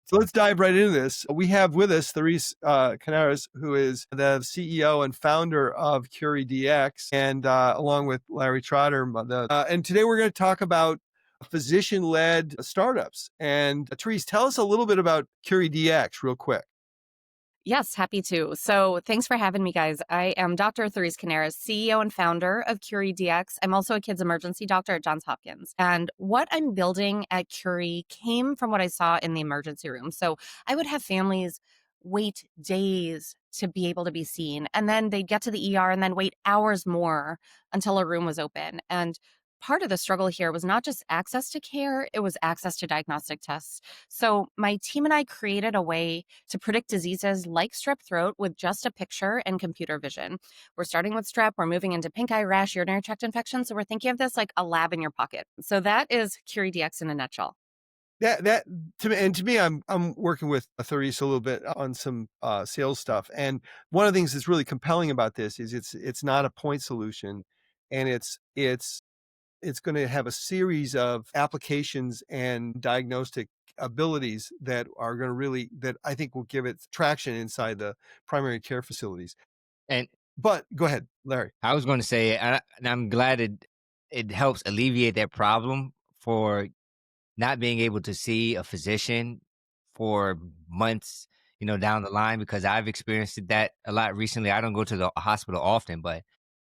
So let's dive right into this. We have with us Therese Canares, who is the CEO and founder of Curie DX, and along with Larry Trotter. And today we're going to talk about physician-led startups. And Therese, tell us a little bit about Curie DX real quick. Yes, happy to. So thanks for having me, guys. I am Dr. Therese Canares, CEO and founder of Curie DX. I'm also a kids emergency doctor at Johns Hopkins. And what I'm building at Curie came from what I saw in the emergency room. So I would have families wait days to be able to be seen. And then they'd get to the ER and then wait hours more until a room was open. And part of the struggle here was not just access to care, it was access to diagnostic tests. So my team and I created a way to predict diseases like strep throat with just a picture and computer vision. We're starting with strep, we're moving into pink eye rash, urinary tract infection. So we're thinking of this like a lab in your pocket. So that is Curie DX in a nutshell. That to me, I'm working with Therese a little bit on some sales stuff, and one of the things that's really compelling about this is it's not a point solution, and it's going to have a series of applications and diagnostic abilities that are going to that I think will give it traction inside the primary care facilities. And But go ahead, Larry. I was going to say, and I'm glad it helps alleviate that problem for not being able to see a physician for months, down the line, because I've experienced that a lot recently. I don't go to the hospital often, but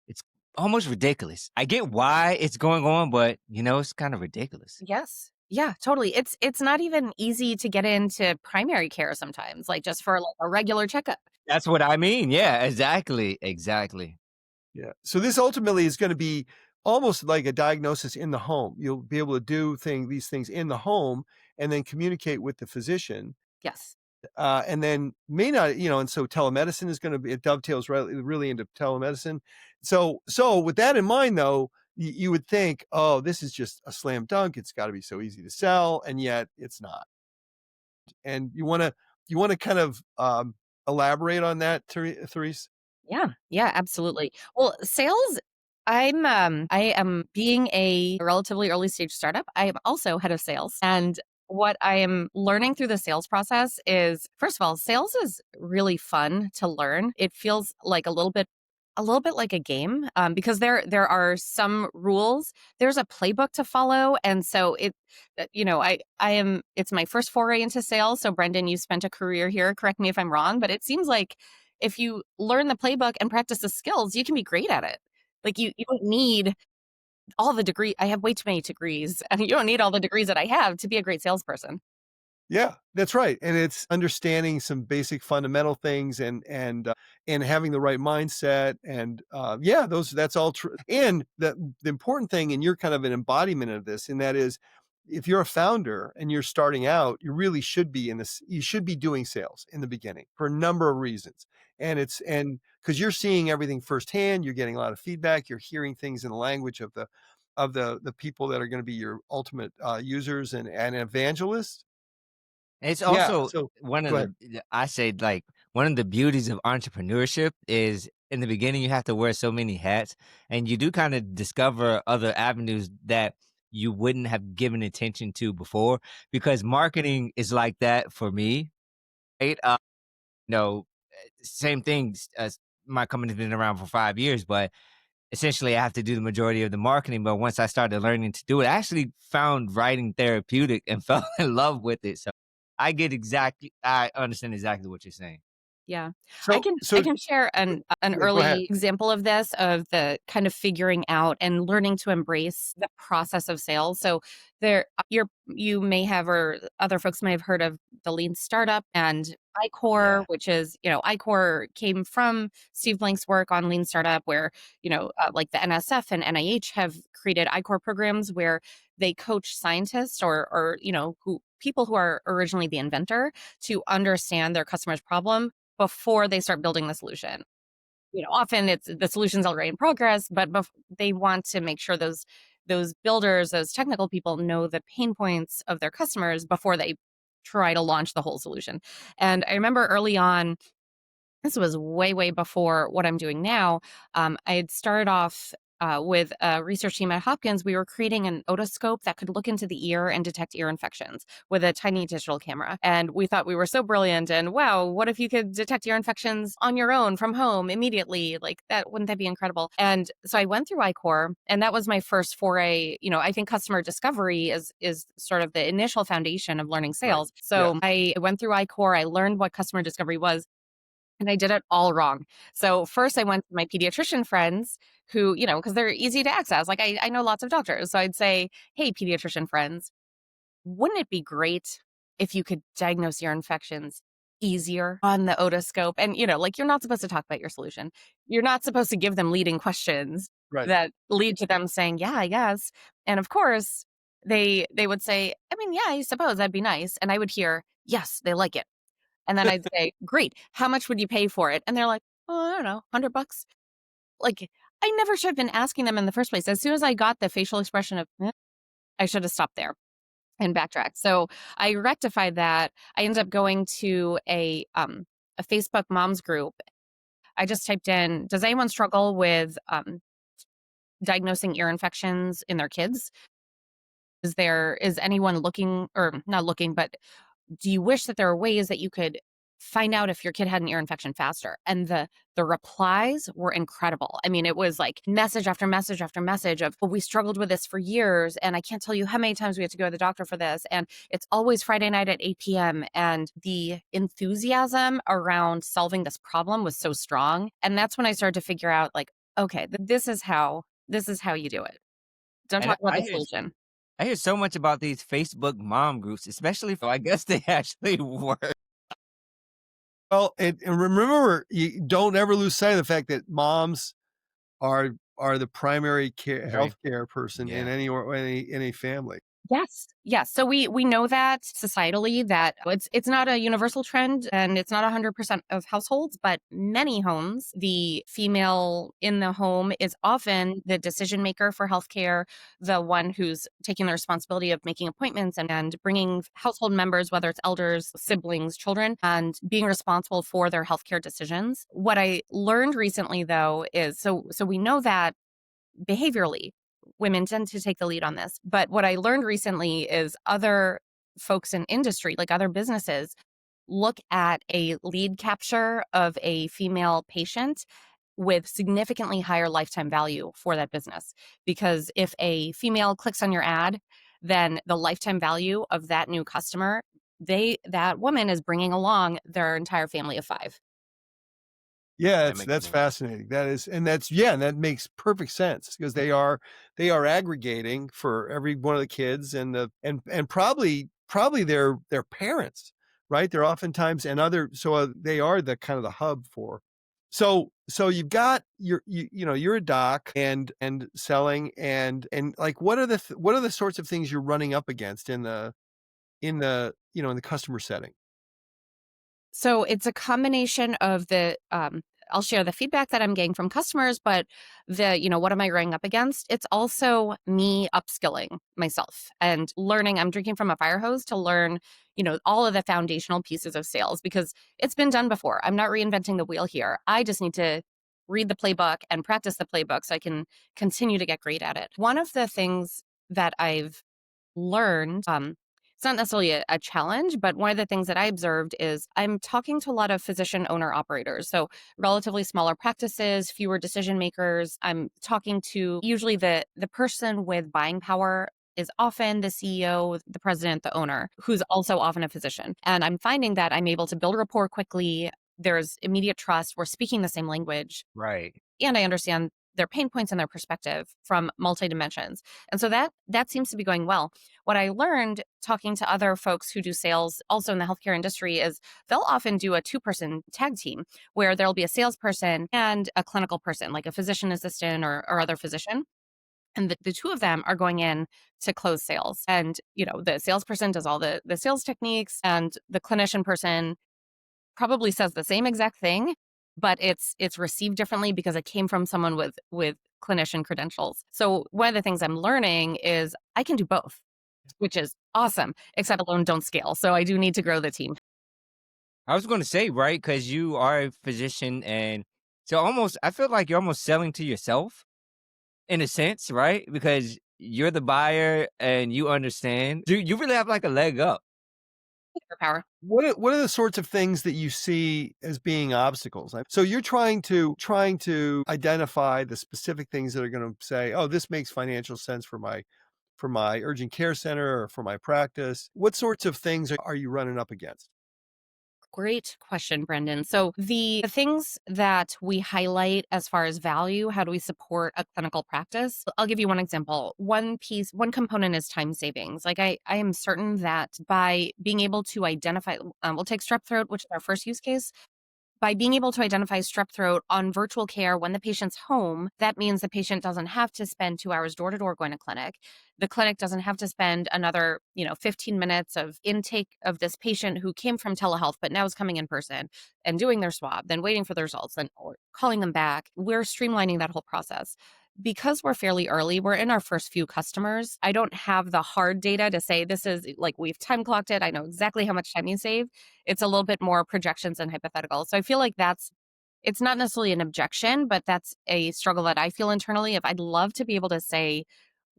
it's almost ridiculous. I get why it's going on, but it's kind of ridiculous. Yes. Yeah, totally. It's not even easy to get into primary care sometimes, like just for like a regular checkup. That's what I mean. Yeah, exactly. Exactly. Yeah. So this ultimately is going to be almost like a diagnosis in the home. You'll be able to do these things in the home and then communicate with the physician. Yes. And then may not, and so telemedicine is going to be, it dovetails really into telemedicine. So with that in mind, though, you would think, oh, this is just a slam dunk. It's got to be so easy to sell, and yet it's not. And you want to kind of elaborate on that, Therese? Yeah. Yeah, absolutely. Well, sales, I am being a relatively early stage startup. I am also head of sales. And what I am learning through the sales process is, first of all, sales is really fun to learn. It feels like a little bit like a game, because there are some rules. There's a playbook to follow, and so it's my first foray into sales. So Brendan, you spent a career here. Correct me if I'm wrong, but it seems like if you learn the playbook and practice the skills, you can be great at it. Like you don't need all the degree. I have way too many degrees, and you don't need all the degrees that I have to be a great salesperson. Yeah, that's right. And it's understanding some basic fundamental things and having the right mindset. And yeah, that's all true. And the important thing, and you're kind of an embodiment of this, and that is if you're a founder and you're starting out, you really should be you should be doing sales in the beginning for a number of reasons. And because you're seeing everything firsthand, you're getting a lot of feedback, you're hearing things in the language of the people that are going to be your ultimate users and evangelists. It's Yeah, also so one of go ahead. I say, like, one of the beauties of entrepreneurship is in the beginning you have to wear so many hats, and you do kind of discover other avenues that you wouldn't have given attention to before, because marketing is like that for me, right? No, same things as my company's been around for 5 years, but essentially I have to do the majority of the marketing. But once I started learning to do it, I actually found writing therapeutic and fell in love with it. So I understand exactly what you're saying. Yeah. I So can I so can share an yeah, go ahead. early example of this, of the kind of figuring out and learning to embrace the process of sales. So you may have, or other folks may have heard of the lean startup and iCore, Yeah. which is, iCore came from Steve Blank's work on lean startup, where, like the NSF and NIH have created iCore programs where they coach scientists or people who are originally the inventor to understand their customer's problem before they start building the solution. Often it's the solution's already in progress, but they want to make sure those builders, those technical people know the pain points of their customers before they try to launch the whole solution. And I remember early on, this was way, way before what I'm doing now. I had started off with a research team at Hopkins, we were creating an otoscope that could look into the ear and detect ear infections with a tiny digital camera. And we thought we were so brilliant. And wow, what if you could detect ear infections on your own from home immediately? Like that, wouldn't that be incredible? And so I went through iCore, and that was my first foray. I think customer discovery is sort of the initial foundation of learning Right. sales. Yeah. So I went through iCore, I learned what customer discovery was, and I did it all wrong. So first I went to my pediatrician friends who, because they're easy to access. Like I know lots of doctors. So I'd say, hey, pediatrician friends, wouldn't it be great if you could diagnose your infections easier on the otoscope? And, like you're not supposed to talk about your solution. You're not supposed to give them leading questions Right. that lead to them saying, yeah, I guess. And of course, they would say, I mean, yeah, I suppose that'd be nice. And I would hear, yes, they like it. And then I'd say, "Great. How much would you pay for it?" And they're like, "Oh, I don't know, $100." Like, I never should have been asking them in the first place. As soon as I got the facial expression of, I should have stopped there and backtracked. So I rectified that. I ended up going to a Facebook moms group. I just typed in, "Does anyone struggle with diagnosing ear infections in their kids? Is anyone looking or not looking, but do you wish that there were ways that you could find out if your kid had an ear infection faster?" And the replies were incredible. I mean, it was like message after message after message of, "Well, we struggled with this for years, and I can't tell you how many times we had to go to the doctor for this, and it's always Friday night at 8 p.m." And the enthusiasm around solving this problem was so strong. And that's when I started to figure out, like, okay, this is how you do it. Don't And talk about I the hear solution. I hear so much about these Facebook mom groups, especially for I guess they actually work. Well, and remember, you don't ever lose sight of the fact that moms are the primary care Very healthcare person in yeah. any family. Yes. Yes. So we know that societally that it's not a universal trend and it's not 100% of households, but many homes, the female in the home is often the decision maker for healthcare, the one who's taking the responsibility of making appointments and bringing household members, whether it's elders, siblings, children, and being responsible for their healthcare decisions. What I learned recently though is so we know that behaviorally, women tend to take the lead on this. But what I learned recently is other folks in industry, like other businesses, look at a lead capture of a female patient with significantly higher lifetime value for that business. Because if a female clicks on your ad, then the lifetime value of that new customer, that woman is bringing along their entire family of five. Yeah, That makes that's sense. fascinating. That is, and that's yeah, and that makes perfect sense because they are aggregating for every one of the kids and probably their parents, right? They're oftentimes and other so they are the kind of the hub for. So you've got you're a doc and selling and like what are the sorts of things you're running up against in the customer setting? So it's a combination of I'll share the feedback that I'm getting from customers, but what am I running up against? It's also me upskilling myself and learning. I'm drinking from a fire hose to learn, all of the foundational pieces of sales because it's been done before. I'm not reinventing the wheel here. I just need to read the playbook and practice the playbook so I can continue to get great at it. One of the things that I've learned, it's not necessarily a challenge, but one of the things that I observed is I'm talking to a lot of physician owner operators. So relatively smaller practices, fewer decision makers. I'm talking to usually the person with buying power is often the CEO, the president, the owner, who's also often a physician. And I'm finding that I'm able to build rapport quickly. There's immediate trust. We're speaking the same language Right. and I understand their pain points and their perspective from multi dimensions. And so that seems to be going well. What I learned talking to other folks who do sales also in the healthcare industry is they'll often do a two-person tag team where there'll be a salesperson and a clinical person, like a physician assistant or other physician. And the two of them are going in to close sales. And, the salesperson does all the sales techniques and the clinician person probably says the same exact thing, but it's received differently because it came from someone with clinician credentials. So one of the things I'm learning is I can do both, which is awesome, except alone don't scale. So I do need to grow the team. I was gonna say, right, because you are a physician and so almost I feel like you're almost selling to yourself. in a sense, right? Because you're the buyer and you understand. You really have like a leg up. Power. What are the sorts of things that you see as being obstacles? So you're trying to identify the specific things that are gonna say, "Oh, this makes financial sense for my urgent care center or for my practice." What sorts of things are you running up against? Great question, Brendan. So, the things that we highlight as far as value, how do we support a clinical practice? I'll give you one example. One component is time savings. Like, I am certain that by being able to identify, we'll take strep throat, which is our first use case. By being able to identify strep throat on virtual care when the patient's home, that means the patient doesn't have to spend 2 hours door to door going to clinic. The clinic doesn't have to spend another, 15 minutes of intake of this patient who came from telehealth, but now is coming in person and doing their swab, then waiting for the results, then or calling them back. We're streamlining that whole process. Because we're fairly early, we're in our first few customers. I don't have the hard data to say this is like we've time clocked it. I know exactly how much time you save. It's a little bit more projections and hypothetical. So I feel like it's not necessarily an objection, but that's a struggle that I feel internally. If I'd love to be able to say,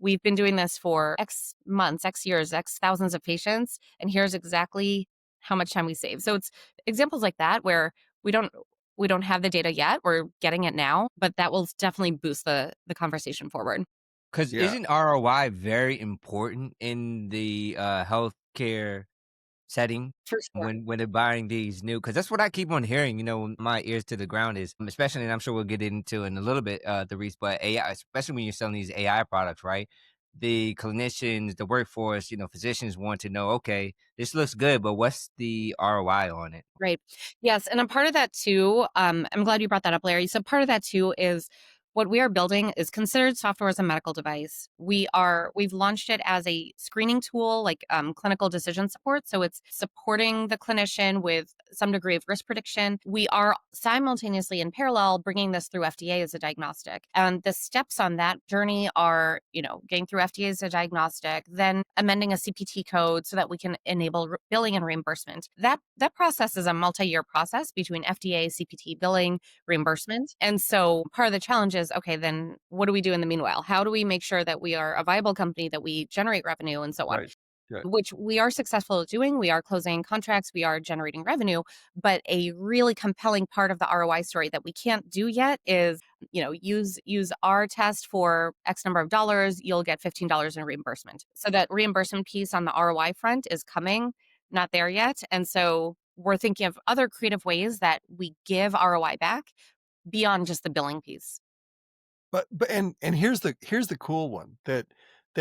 we've been doing this for X months, X years, X thousands of patients, and here's exactly how much time we save. So it's examples like that where we don't we don't have the data yet. We're getting it now, but that will definitely boost the conversation forward. Because Yeah, isn't ROI very important in the healthcare setting For sure. when they're buying these new? Because that's what I keep on hearing, my ears to the ground is, especially, and I'm sure we'll get into in a little bit, Therese, but AI, especially when you're selling these AI products, right? The clinicians, the workforce, physicians want to know, okay, this looks good, but what's the ROI on it? Right. Yes, and a part of that too, I'm glad you brought that up, Larry. So part of that too is what we are building is considered software as a medical device. We've launched it as a screening tool, like clinical decision support. So it's supporting the clinician with some degree of risk prediction. We are simultaneously in parallel bringing this through FDA as a diagnostic. And the steps on that journey are, getting through FDA as a diagnostic, then amending a CPT code so that we can enable billing and reimbursement. That process is a multi-year process between FDA, CPT, billing, reimbursement. And so part of the challenge is, okay, then what do we do in the meanwhile? How do we make sure that we are a viable company, that we generate revenue and so on? right. Yeah. Which we are successful at doing. We are closing contracts, we are generating revenue, but a really compelling part of the ROI story that we can't do yet is, use our test for X number of dollars, you'll get $15 in reimbursement. So that reimbursement piece on the ROI front is coming, not there yet. And so we're thinking of other creative ways that we give ROI back beyond just the billing piece. But here's the cool one that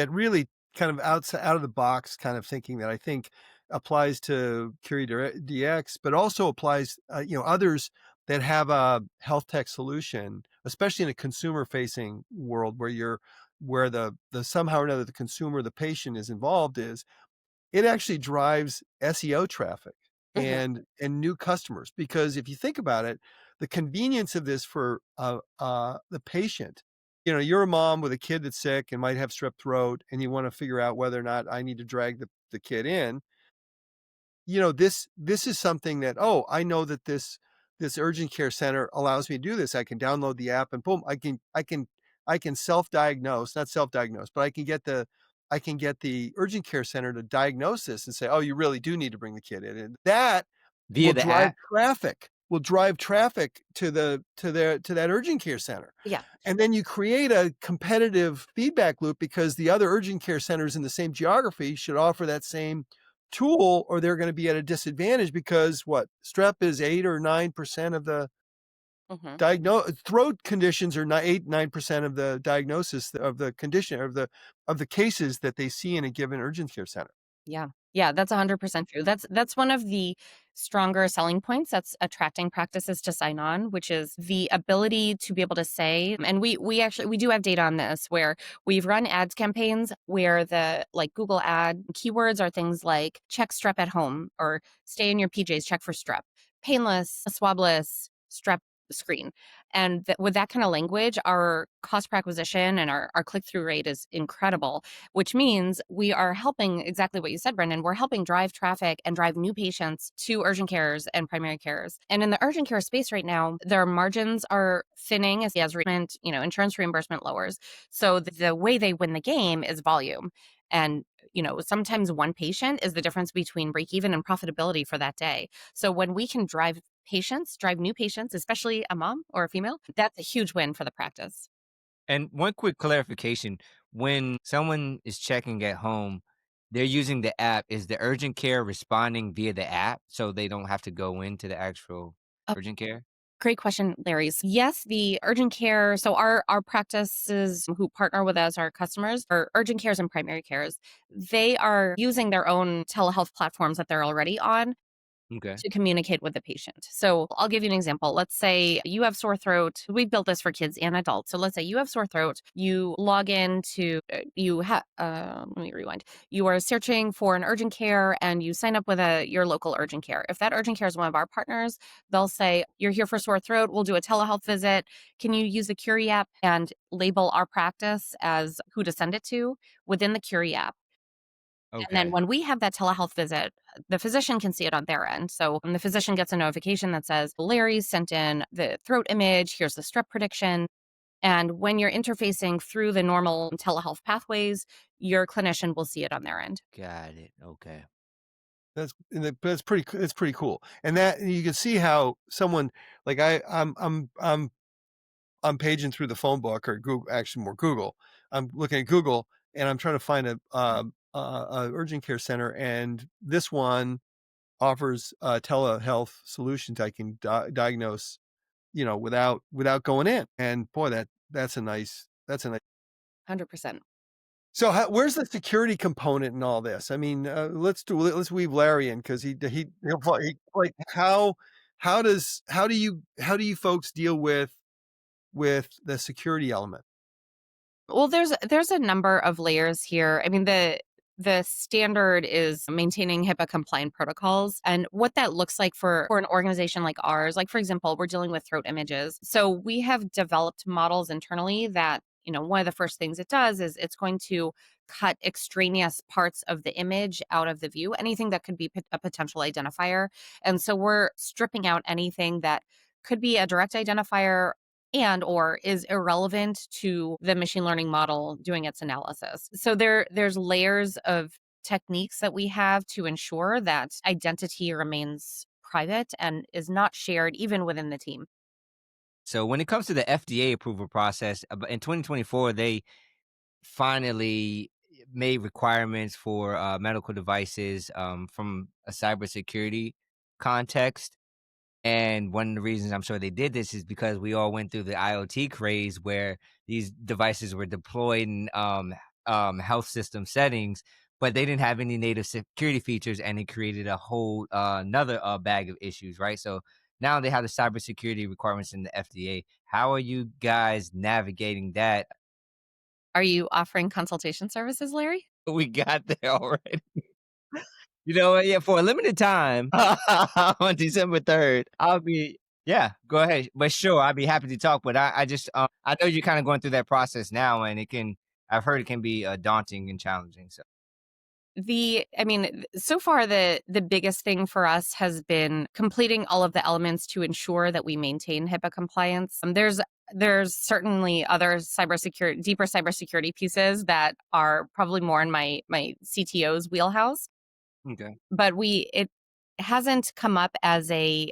really kind of out of the box kind of thinking that I think applies to Curie DX, but also applies, others that have a health tech solution, especially in a consumer facing world where the somehow or another the consumer, the patient is involved is it actually drives SEO traffic Mhm. and new customers, because if you think about it, the convenience of this for, the patient, you're a mom with a kid that's sick and might have strep throat, and you wanna figure out whether or not I need to drag the kid in. This is something that, "Oh, I know that this urgent care center allows me to do this. I can download the app and boom, I can self-diagnose, not self-diagnose, but I can get the urgent care center to diagnose this and say, 'Oh, you really do need to bring the kid in.'" And that Via the app? will drive traffic to that urgent care center. Yeah. And then you create a competitive feedback loop because the other urgent care centers in the same geography should offer that same tool, or they're gonna be at a disadvantage because what? Strep is 8 or 9% of the Mhm. throat conditions are not 8, 9% of the diagnosis of the condition of the cases that they see in a given urgent care center. Yeah. Yeah, that's 100% true. That's one of the stronger selling points that's attracting practices to sign on, which is the ability to be able to say, and we actually we do have data on this where we've run ads campaigns where the like Google ad keywords are things like check strep at home or stay in your PJs, check for strep, painless, swabless, strep screen. And with that kind of language, our cost per acquisition and our click-through rate is incredible, which means we are helping exactly what you said, Brendan. We're helping drive traffic and drive new patients to urgent cares and primary cares. And in the urgent care space right now, their margins are thinning insurance reimbursement lowers. So the way they win the game is volume. And sometimes one patient is the difference between break even and profitability for that day. So when we can drive new patients, especially a mom or a female, that's a huge win for the practice. And one quick clarification, when someone is checking at home, they're using the app. Is the urgent care responding via the app so they don't have to go into the actual Oh, urgent care? great question, Larry. Yes, the urgent care. So our practices who partner with us, our customers, are urgent cares and primary cares. They are using their own telehealth platforms that they're already on Okay. to communicate with the patient. So I'll give you an example. Let's say you have sore throat. We built this for kids and adults. So let's say you have sore throat. You log into let me rewind. You are searching for an urgent care and you sign up with your local urgent care. If that urgent care is one of our partners, they'll say, "You're here for sore throat. We'll do a telehealth visit. Can you use the Curie app and label our practice as who to send it to within the Curie app?" And then Okay. when we have that telehealth visit, the physician can see it on their end. So when the physician gets a notification that says, "Larry sent in the throat image, here's the strep prediction." And when you're interfacing through the normal telehealth pathways, your clinician will see it on their end. Got it. Okay. It's pretty cool. And that you can see how someone like I'm paging through the phone book or Google, actually more Google. I'm looking at Google and I'm trying to find a urgent care center, and this one offers telehealth solutions. I can diagnose, without going in. And boy, that's a nice. 100%. So where's the security component in all this? I mean, let's weave Larry in because like how do you folks deal with the security element? Well, there's a number of layers here. I mean, the standard is maintaining HIPAA compliant protocols, and what that looks like for an organization like ours. Like for example, we're dealing with throat images. So we have developed models internally that, one of the first things it does is it's going to cut extraneous parts of the image out of the view, anything that could be a potential identifier. And so we're stripping out anything that could be a direct identifier and or is irrelevant to the machine learning model doing its analysis. So there's layers of techniques that we have to ensure that identity remains private and is not shared even within the team. So when it comes to the FDA approval process, in 2024, they finally made requirements for medical devices from a cybersecurity context. And one of the reasons I'm sure they did this is because we all went through the IoT craze where these devices were deployed in health system settings, but they didn't have any native security features, and it created a whole another bag of issues, right? So now they have the cybersecurity requirements in the FDA. How are you guys navigating that? Are you offering consultation services, Larry? We got there already. You know what? Yeah, for a limited time on December 3rd, I'll be yeah, go ahead. But sure, I'd be happy to talk. But I just I know you're kind of going through that process now, and I've heard it can be daunting and challenging. So So far the biggest thing for us has been completing all of the elements to ensure that we maintain HIPAA compliance. There's certainly other deeper cybersecurity pieces that are probably more in my CTO's wheelhouse, okay. but it hasn't come up as a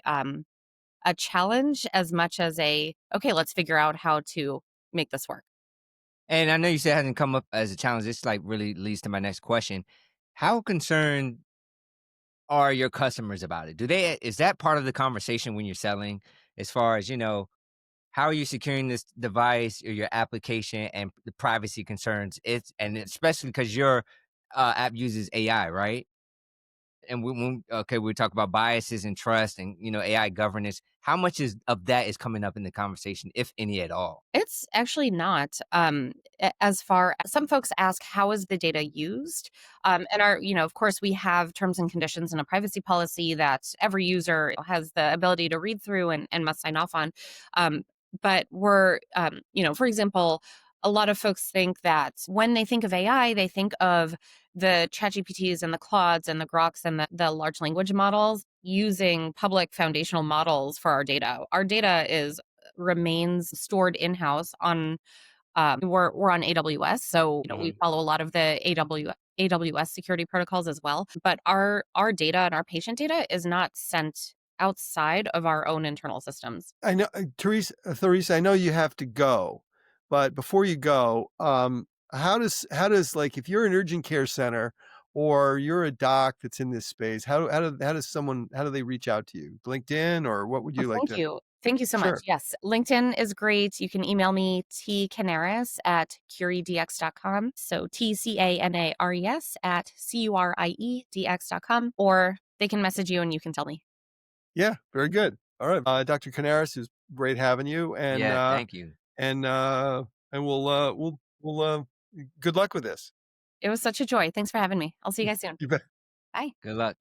challenge as much as okay, let's figure out how to make this work. And I know you said it hasn't come up as a challenge. This like really leads to my next question. How concerned are your customers about it? Is that part of the conversation when you're selling as far as, how are you securing this device or your application and the privacy concerns? And especially because your app uses AI, right? And okay, we talk about biases and trust and, AI governance. How much of that is coming up in the conversation, if any at all? It's actually not. As far as some folks ask, how is the data used? And of course, we have terms and conditions and a privacy policy that every user has the ability to read through and must sign off on. Um, but for example, a lot of folks think that when they think of AI, they think of the ChatGPTs and the Claudes and the Groks and the large language models using public foundational models for our data. Our data is remains stored in-house on we're on AWS, so we Hmm. follow a lot of the AWS security protocols as well. But our data and our patient data is not sent outside of our own internal systems. I know, Therese, I know you have to go, but before you go, how does like if you're an urgent care center or you're a doc that's in this space, how do they reach out to you? LinkedIn or what would Oh, you like thank to? you. Thank you so much. Sure. Yes, LinkedIn is great. You can email me tcanares at CurieDx.com. So TCANARES at CURIEDX.com, or they can message you and you can tell me. Yeah, very good. All right, Dr. Canaris, it was great having you, Yeah, thank you. and we'll good luck with this. It was such a joy. Thanks for having me. I'll see you guys soon. You bet. Bye. Good luck.